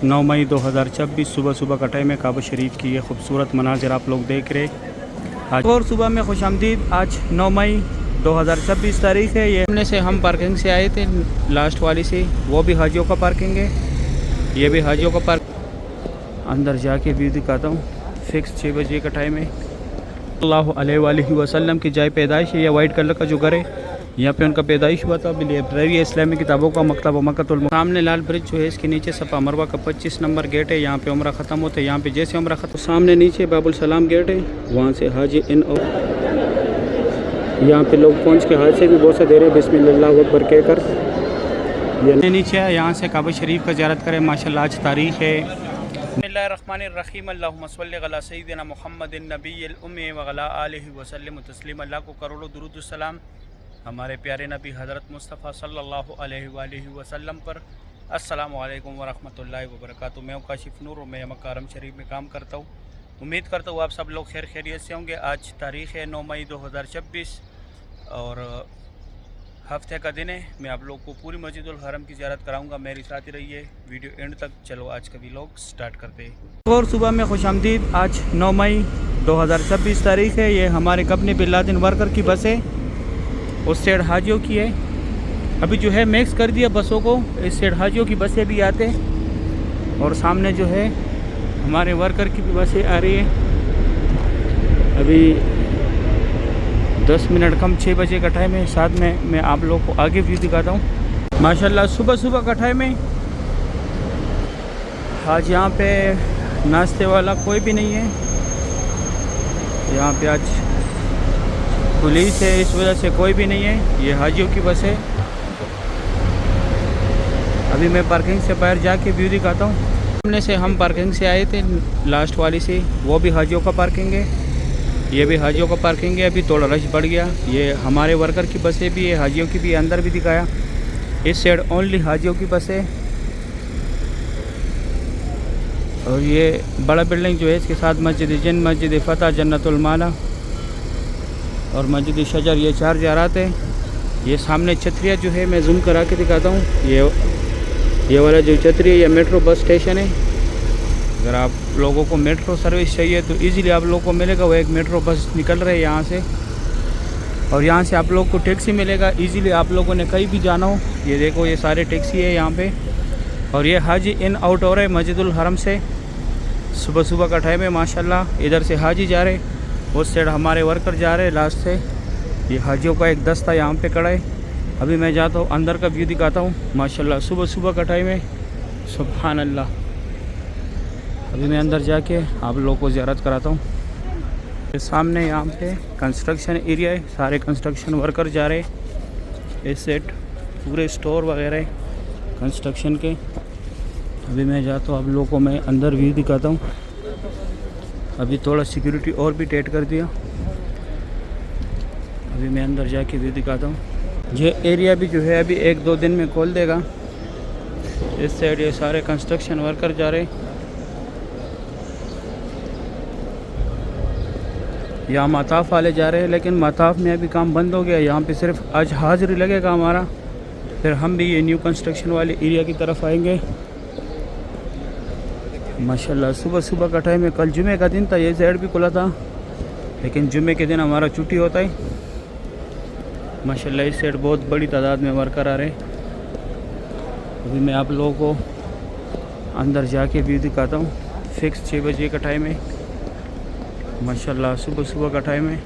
9 मई 2026 सुबह सुबह का टाइम है। काबा शरीफ की ये खूबसूरत मनाजिर आप लोग देख रहे आज और सुबह में खुशामदीद। आज 9 मई 2026 तारीख है। ये सामने से हम पार्किंग से आए थे, लास्ट वाली से, वो भी हाजियों का पार्किंग है, ये भी हाजियों का पार्क। अंदर जाके व्यू दिखाता हूँ। फिक्स 6 बजे का टाइम है। सल्लल्लाहु अलैहि वसल्लम की जाए पैदाइश है। यह वाइट कलर का जो घर है यहाँ पे उनका पैदाइश हुआ था। लाइब्रेरी इस्लामी किताबों का मकतब मक्कातुल मुकर्रम। सामने लाल ब्रिज जो है, इसके नीचे सफ़ा मरवा का 25 नंबर गेट है। यहाँ पे उम्रा ख़त्म होते हैं। यहाँ पे जैसे उम्रा ख़त्म, सामने नीचे बाबुल सलाम गेट है, वहाँ से हाजी इन और यहाँ पे लोग पहुँच के हाथ से भी बहुत सा दे रहे बिस्मिल्लाह अकबर कहकर। ये नीचे है, यहाँ से काबा शरीफ का ज़ियारत करें। माशाल्लाह आज तारीख़ है। बिस्मिल्लाहिर्रहमानिर्रहीम। अल्लाहुम्मा सल्लि अला सय्यिदिना मुहम्मदिन नबिय्यिल उम्मी व अला आलिहि व सल्लिम तस्लीमा। अल्लाह को करोड़ों दुरूद व सलाम हमारे प्यारे नबी हज़रत मुस्तफ़ा सल्लल्लाहु अलैहि वसल्लम पर। अस्सलामु अलैकुम व रहमतुल्लाहि व बरकातुहू। मैं काशिफ नूर और मैं मक्का हरम शरीफ में काम करता हूँ। उम्मीद करता हूँ आप सब लोग खैर खैरियत से होंगे। आज तारीख़ है 9 मई 2026 और हफ्ते का दिन है। मैं आप लोग को पूरी मस्जिदुल हरम की ज़ियारत कराऊंगा। मेरी साथ ही रहिए वीडियो एंड तक। चलो आज का व्लॉग स्टार्ट करते हैं। और सुबह में खुशामदीद। आज 9 मई 2026 तारीख़ है। ये हमारे कंपनी बिन लादेन वर्कर की बस है, उस साइड हाजियों की है। अभी जो है मिक्स कर दिया बसों को, इस साइड हाजियों की बसें भी आते हैं और सामने जो है हमारे वर्कर की भी बसें आ रही है। अभी 10 मिनट कम 6 बजे का टाइम है। साथ में मैं आप लोग को आगे व्यू दिखाता हूँ। माशाल्लाह सुबह सुबह का टाइम है। आज यहाँ पे नाश्ते वाला कोई भी नहीं है। यहाँ पे आज पुलिस है, इस वजह से कोई भी नहीं है। ये हाजियों की बस है। अभी मैं पार्किंग से बाहर जाके व्यू दिखाता हूँ। सामने से हम पार्किंग से आए थे, लास्ट वाली से, वो भी हाजियों का पार्किंग है, ये भी हाजियों का पार्किंग है। अभी थोड़ा रश बढ़ गया। ये हमारे वर्कर की बसें भी है, हाजियों की भी, अंदर भी दिखाया। इस साइड ओनली हाजियों की बस है। और ये बड़ा बिल्डिंग जो है, इसके साथ मस्जिद जिन, मस्जिद फ़तह, जन्नतुल माला और मस्जिद शजर, ये 4 ज़ियारत है। ये सामने छतरिया जो है, मैं जूम करा के दिखाता हूँ। ये वाला जो छतरी है, ये मेट्रो बस स्टेशन है। अगर आप लोगों को मेट्रो सर्विस चाहिए तो इजीली आप लोगों को मिलेगा। वो एक मेट्रो बस निकल रही है यहाँ से, और यहाँ से आप लोग को टैक्सी मिलेगा इजीली। आप लोगों ने कहीं भी जाना हो, ये देखो ये सारे टैक्सी है यहाँ पे। और ये हाजी इन आउट हो रहे हैं मस्जिदुल हरम से। सुबह सुबह का टाइम है माशाल्लाह। इधर से हाजी जा रहे, उस साइड हमारे वर्कर जा रहे हैं लास्ट से। ये हाजियों का एक दस्ता यहाँ पे खड़ा है। अभी मैं जाता हूँ, अंदर का व्यू दिखाता हूँ। माशाल्लाह सुबह सुबह का टाइम है। सुभान अल्लाह। अभी मैं अंदर जाके आप लोगों को ज़ियारत कराता हूँ। सामने यहाँ पे कंस्ट्रक्शन एरिया है, सारे कंस्ट्रक्शन वर्कर जा रहे हैं। इस सेट पूरे स्टोर वगैरह कंस्ट्रक्शन के। अभी मैं जाता हूँ, आप लोगों को मैं अंदर व्यू दिखाता हूँ। अभी थोड़ा सिक्योरिटी और भी टाइट कर दिया। अभी मैं अंदर जाके व्यू दिखाता हूँ। ये एरिया भी जो है अभी 1-2 दिन में खोल देगा। इस साइड ये सारे कंस्ट्रक्शन वर्कर जा रहे हैं। यहाँ मताफ़ वाले जा रहे हैं, लेकिन मताफ़ में अभी काम बंद हो गया। यहाँ पे सिर्फ आज हाजिरी लगेगा हमारा, फिर हम भी ये न्यू कंस्ट्रक्शन वाले एरिया की तरफ आएंगे। माशाल्लाह सुबह सुबह का टाइम है। कल जुमे का दिन था, ये साइड भी खुला था, लेकिन जुमे के दिन हमारा छुट्टी होता है। माशाल्लाह इस साइड बहुत बड़ी तादाद में वर्कर आ रहे हैं। अभी मैं आप लोगों को अंदर जाके व्यू दिखाता हूँ। फिक्स 6 बजे का टाइम है। माशाल्लाह सुबह सुबह का टाइम है।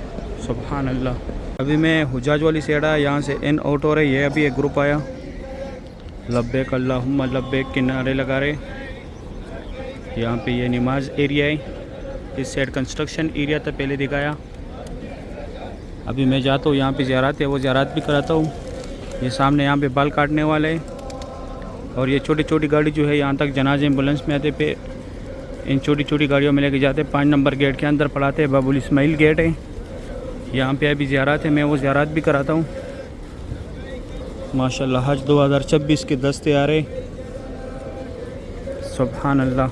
सुभान अल्लाह। अभी मैं हुजाज वाली साइड आया, यहाँ से इन आउट हो रही है। अभी एक ग्रुप आया, लब्बैक अल्लाहुम्मा लब्बैक के नारे लगा रहे। यहाँ पे ये नमाज एरिया है। इस साइड कंस्ट्रक्शन एरिया था, पहले दिखाया। अभी मैं जाता हूँ, यहाँ पे ज़ियारत है, वो ज़ियारत भी कराता हूँ। ये सामने यहाँ पे बाल काटने वाले हैं। और ये छोटी छोटी गाड़ी जो है, यहाँ तक जनाजे एम्बुलेंस में आते पे इन छोटी छोटी गाड़ियों में लेके जाते। 5 नंबर गेट के अंदर पढ़ाते हैं, बाबुल इस्माइल गेट है। यहाँ पे अभी ज़ियारत है, मैं वो ज़ियारत भी कराता हूँ। माशाल्लाह हज 2026 के दस्ते आ रहे। सुभान अल्लाह।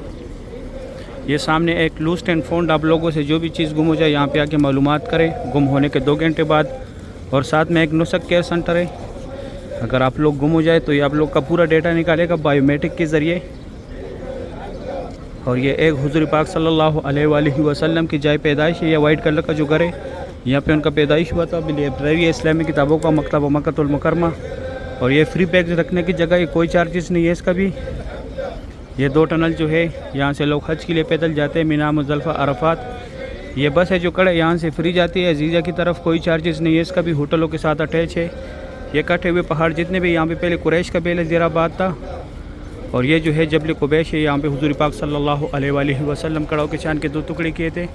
ये सामने एक लूस्ट एंड फाउंड, आप लोगों से जो भी चीज़ गुम हो जाए यहाँ पे आके मालूमात करें गुम होने के 2 घंटे बाद। और साथ में एक नुसक केयर सेंटर है। अगर आप लोग गुम हो जाए तो ये आप लोग का पूरा डेटा निकालेगा बायोमेट्रिक के ज़रिए। और ये एक हुज़ूर पाक सल्लल्लाहु अलैहि वसल्लम की जाए पैदाइश है। ये वाइट कलर का जो घर है यहाँ पे उनका पैदाइश हुआ था। अभी लाइब्रेरी है इस्लामी किताबों का, मकतब मक्कतुल मुकरमा। और ये फ्री बैग रखने की जगह, ये कोई चार्जेस नहीं है इसका भी। ये 2 टनल जो है यहाँ से लोग हज के लिए पैदल जाते हैं, मीना, मुज़दलिफ़ा, अरफात। ये बस है जो कड़े यहाँ से फ्री जाती है अजीज़ा की तरफ, कोई चार्जेस नहीं है इसका भी, होटलों के साथ अटैच है। ये कटे हुए पहाड़ जितने भी यहाँ पे पहले कुरैश का बेल ज़ीराबाद था। और ये जो है जबल कुबैश है, यहाँ पे हुज़ूर पाक सल्लल्लाहु अलैहि वसल्लम कड़ाव के चांद के 2 टुकड़े किए थे।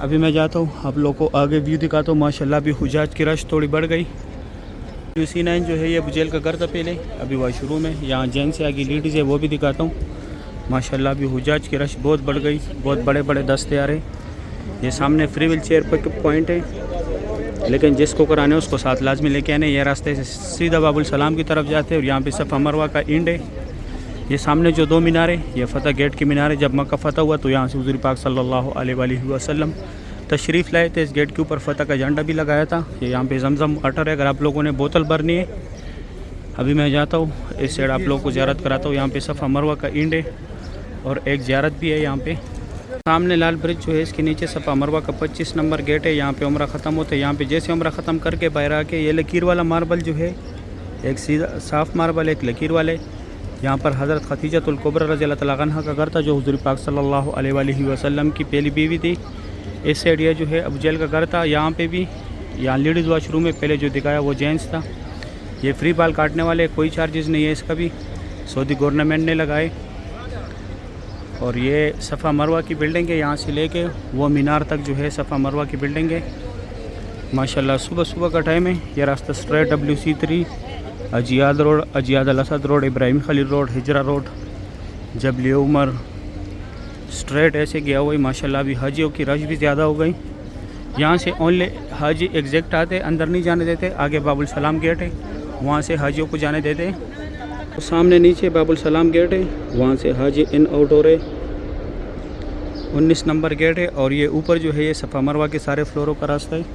अभी मैं जाता हूँ आप लोगों को आगे व्यू दिखाता हूँ। माशाल्लाह अभी हुजाज की रश थोड़ी बढ़ गई। UC9 जो है ये बुजेल का घर था पहले, अभी वॉशरूम है। यहाँ जैन से आगे लेडीज़ है, वो भी दिखाता हूँ। माशाल्लाह अभी हुजाज की रश बहुत बढ़ गई, बहुत बड़े बड़े दस्ते आ रहे। ये सामने फ्री व्हील चेयर पर पॉइंट है, लेकिन जिसको कराने उसको साथ लाजमी लेके आने। ये रास्ते से सीधा बाबुल सलाम की तरफ जाते हैं और यहाँ पे सफ़ा मरवा का इंड है। ये सामने जो 2 मीनार है ये फ़तह गेट की मीनार है। जब मक्का फ़तह हुआ तो यहाँ से हुज़ूर पाक सल्लल्लाहु अलैहि वसल्लम तशरीफ़ लाए थे। इस गेट के ऊपर फ़तह का झंडा भी लगाया था। ये यहाँ पे जमजम वाटर है, अगर आप लोगों ने बोतल भरनी है। अभी मैं जाता हूँ इस साइड, आप लोगों को ज़ियारत कराता हूँ। यहाँ पे सफ़ा मरवा का इंड है और एक ज़ियारत भी है यहाँ पे। सामने लाल ब्रिज जो है इसके नीचे सफ़ा मरवा का 25 नंबर गेट है। यहाँ पे उम्रा ख़त्म होता है। यहाँ पे जैसे उम्रा ख़त्म करके बाहर आके ये लकीर वाला मार्बल जो है, एक सीधा साफ़ मार्बल, एक लकीर वाले। यहाँ पर हज़रत खदीजतुल कुबरा रज़ियल्लाहु तआला अन्हा का घर था, जो हुज़ूर पाक सल्लल्लाहु अलैहि वसल्लम की पहली बीवी थी। इस साइड ये जो है अबू जहल का घर था। यहाँ पे भी, यहाँ लेडीज़ वॉशरूम में पहले जो दिखाया वो जेंट्स था। ये फ्री बाल काटने वाले, कोई चार्जेस नहीं है इसका भी, सऊदी गवर्नमेंट ने लगाए। और ये सफ़ा मरवा की बिल्डिंग है, यहाँ से लेके वो मीनार तक जो है सफ़ा मरवा की बिल्डिंग है। माशाल्लाह सुबह सुबह का टाइम है। ये रास्ता straight WC3, Ajyad road, Ajyad al Asad road, Ibrahim Khalil road, Hijra road, Jabal Umar, straight ऐसे गया हुआ है। माशाल्लाह अभी हाजियों की रश भी ज़्यादा हो गई। यहाँ से ओनली हाजी एग्जैक्ट आते, अंदर नहीं जाने देते। आगे बाबुल सलाम गेट है, वहाँ से हाजियों को जाने देते हैं। तो सामने नीचे बाबुल सलाम गेट है, वहाँ से हाजी इन आउट हो रहे। 19 नंबर गेट है। और ये ऊपर जो है ये सफ़ा मरवा के सारे फ्लोरों का रास्ता है।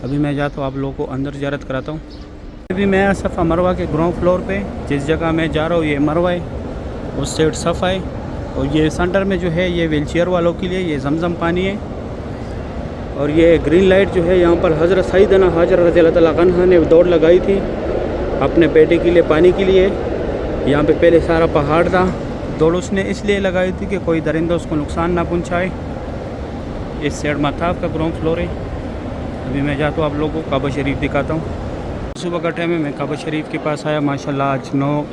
अभी मैं जाता हूँ आप लोगों को अंदर ज़ियारत कराता हूँ। अभी मैं सफ़ा मरवा के ग्राउंड फ्लोर पे, जिस जगह मैं जा रहा हूँ ये मरवा है, उस साइड सफ़ा है। और ये सेंटर में जो है ये व्हीलचेयर वालों के लिए ये जमजम पानी है। और ये ग्रीन लाइट जो है यहाँ पर हज़रत सैयदना हाजर रज़ियल्लाहु तआला अन्हा ने दौड़ लगाई थी अपने बेटे के लिए पानी के लिए। यहाँ पे पहले सारा पहाड़ था, दौड़ उसने इसलिए लगाई थी कि कोई दरिंदा उसको नुकसान ना पहुँचाए। इस साइड मताफ का ग्राउंड फ्लोर है। अभी मैं जाता हूँ आप लोगों को काबा शरीफ दिखाता हूँ। सुबह का टाइम है, मैं काबा शरीफ के पास आया। माशाल्लाह आज 9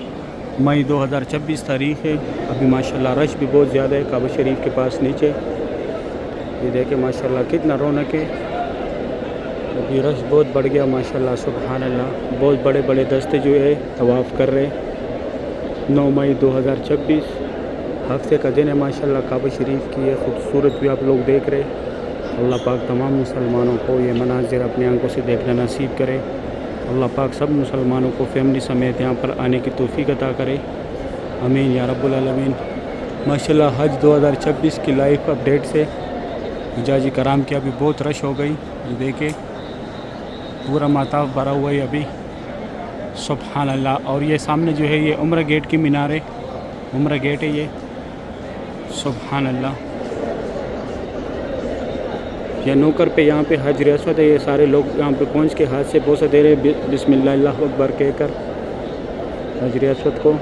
मई 2026 तारीख़ है। अभी माशाल्लाह रश भी बहुत ज़्यादा है काबा शरीफ के पास नीचे। ये देखें माशाल्लाह कितना रौनक है। अभी रश बहुत बढ़ गया माशाल्लाह, सुभान अल्लाह। बहुत बड़े बड़े दस्ते जो है तवाफ़ कर रहे हैं। 9 मई 2026 हफ्ते का दिन है माशाल्लाह। काबा शरीफ की ये खूबसूरत भी आप लोग देख रहे हैं। अल्लाह पाक तमाम मुसलमानों को ये मनाज़िर अपनी आंखों से देखना नसीब करे। अल्लाह पाक सब मुसलमानों को फैमिली समेत यहाँ पर आने की तौफीक अता करे, आमीन या रब्बुल आलमीन। माशाल्लाह हज 2026 की लाइव अपडेट से हुजाजी कराम की अभी बहुत रश हो गई। ये देखे पूरा माताफ भरा हुआ है अभी, सुभान अल्लाह। और ये सामने जो है ये उम्रा गेट की मीनार है, उम्रा गेट है ये, सुभान अल्लाह। या नौकर पे यहाँ पे हजर अस्वद है। ये सारे लोग यहाँ पे पहुँच के हाथ से बोसा दे रहे हैं बिस्मिल्लाह अल्लाहु अकबर कहकर हजर अस्वद को।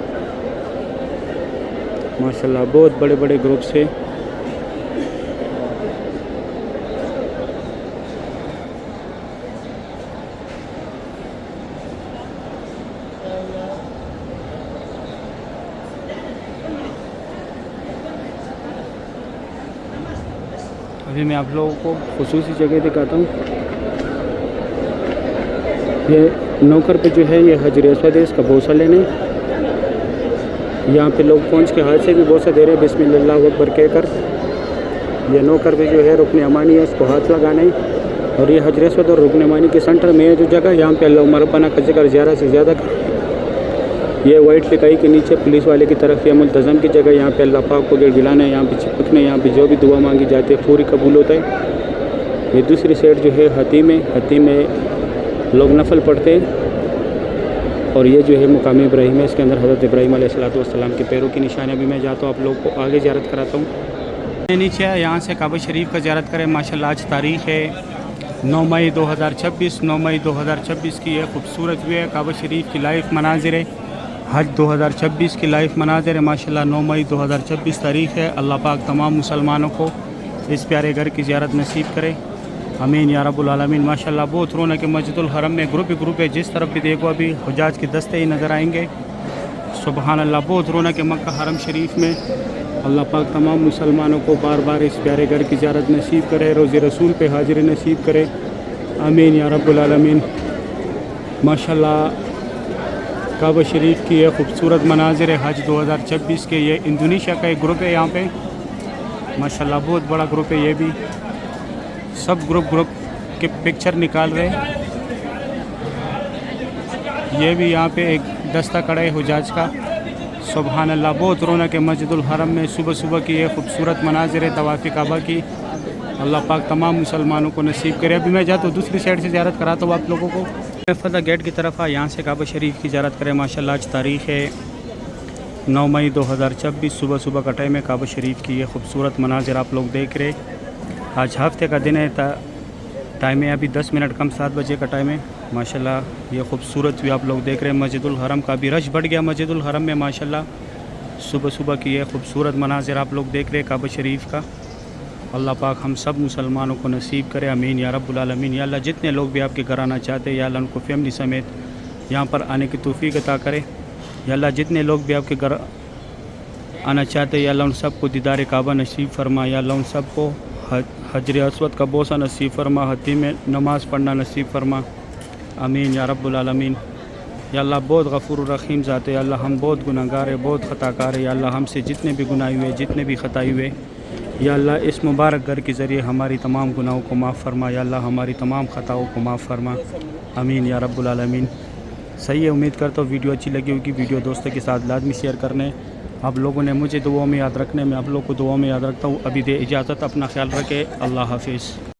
माशाल्लाह बहुत बड़े बड़े ग्रुप से। अभी मैं आप लोगों को खुसूसी जगह दिखाता हूँ। ये नौकर पे जो है ये हजर अस्वद है, इसका बोसा लेने यहाँ पे लोग पहुँच के हाथ से भी बोसा दे रहे हैं बिस्मिल्लाह अल्लाहु अकबर कहकर। ये नौकर पे जो है रुकन अमानी है, इसको हाथ लगाना है। और ये हजर अस्वद और रुकन अमानी के सेंटर में है जो जगह, यहाँ पे अल्लाह रब्बाना का जिक्र ज़्यादा से ज़्यादा कर। ये वाइट लिखाई के नीचे पुलिस वाले की तरफ ये मुल्तज़म की जगह, यहाँ पे अल्लाह पाक को गिड़गिड़ाना है, यहाँ पे चिपकना है, यहाँ पे जो भी दुआ मांगी जाती है पूरी कबूल होता है। ये दूसरी साइड जो है हतीम है, हतीम में लोग नफल पढ़ते हैं। और ये जो है मुकाम इब्राहिम है, इसके अंदर हज़रत इब्राहिम अलैहिस्सलाम के पैरों की निशानी। अभी मैं जाता हूँ, आप लोग को आगे ज़ियारत कराता हूँ। नीचे यहाँ से काबा शरीफ का ज़ियारत करें। माशाल्लाह आज तारीख़ है 9 मई 2026। 9 मई 2026 की यह खूबसूरत व्यू है काबा शरीफ की लाइव मनाजिर है। हज 2026 की लाइव मनाजिर है माशाल्लाह। 9 मई 2026 तारीख़ है। अल्लाह पाक तमाम मुसलमानों को इस प्यारे घर की ज़ियारत नसीब करे, आमीन या रब्बुल आलमीन। माशाल्लाह बहुत रौनक है मस्जिदुल हरम में, ग्रुप है, जिस तरफ भी देखो अभी हुजाज के दस्ते ही नज़र आएंगे। सुबहान अल्लाह, बहुत रौनक है मक्का हरम शरीफ में। अल्लाह पाक तमाम मुसलमानों को बार बार इस प्यारे घर की ज़ियारत नसीब करे, रोज़े रसूल पे हाजिरी नसीब करे, आमीन या रब्बुल आलमीन। माशाल्लाह काबा शरीफ की यह खूबसूरत मनाजिर है हज 2026 के। ये इंडोनेशिया का एक ग्रुप है यहाँ पे माशाल्लाह, बहुत बड़ा ग्रुप है। ये भी सब ग्रुप के पिक्चर निकाल रहे हैं। ये भी यहाँ पे एक दस्ता खड़ा है हुजाज का। सुबहान अल्लाह, बहुत रौनक है मस्जिदुल हरम में। सुबह सुबह की ये खूबसूरत मनाजिर है तवाफ़ी काबा की। अल्लाह पाक तमाम मुसलमानों को नसीब करे। अभी मैं जाता हूँ दूसरी साइड से ज़ियारत कराता हूँ आप लोगों को। फदा गेट की तरफ आ, यहाँ से काबा शरीफ की ज़ियारत करें। माशाल्लाह आज तारीख़ है 9 मई 2026। सुबह सुबह का टाइम है। काबा शरीफ की ये खूबसूरत मनाजिर आप लोग देख रहे। आज हफ्ते का दिन है। टाइम है अभी 10 मिनट कम 7 बजे का टाइम है। माशाल्लाह ये खूबसूरत भी आप लोग देख रहे हैं। मस्जिदुल हरम का भी रश बढ़ गया मस्जिदुल हरम में माशाल्लाह। सुबह सुबह की ये खूबसूरत मनाजिर आप लोग देख रहे हैं काबा शरीफ का। अल्लाह पाक हम सब मुसलमानों को नसीब करे, आमीन या रब्बुल आलमीन। या अल्लाह जितने लोग भी आपके घर आना चाहते हैं या अल्लाह उनको फैमिली समेत यहाँ पर आने की तौफीक अता करे। या अल्लाह जितने लोग भी आपके घर आना चाहते हैं या अल्लाह उन सबको दीदार काबा नसीब फरमा। या अल्लाह उन सबको हजर अस्वद का बोसा नसीब फरमा, हती में नमाज़ पढ़ना नसीब फरमा, आमीन या रब्बुल आलमीन। या अल्लाह बहुत गफूर रहीम ज़ात है। अल्लाह हम बहुत गुनाहगार है, बहुत ख़ताकार है। या अल्लाह हमसे जितने भी गुनाह हुए, जितने भी ख़ताई हुए, या अल्लाह इस मुबारक घर के ज़रिए हमारी तमाम गुनाहों को माफ़ फरमा। या अल्लाह हमारी तमाम ख़ताओं को माफ़ फरमा, आमीन या रब्बुल आलमीन। सही है, उम्मीद करता हूँ वीडियो अच्छी लगी होगी। वीडियो दोस्तों के साथ लाजमी शेयर करने। आप लोगों ने मुझे दुआओं में याद रखने, मैं आप लोगों को दुआओं में याद रखता हूँ। अभी दे इजाज़त, अपना ख्याल रखें, अल्लाह हाफिज़।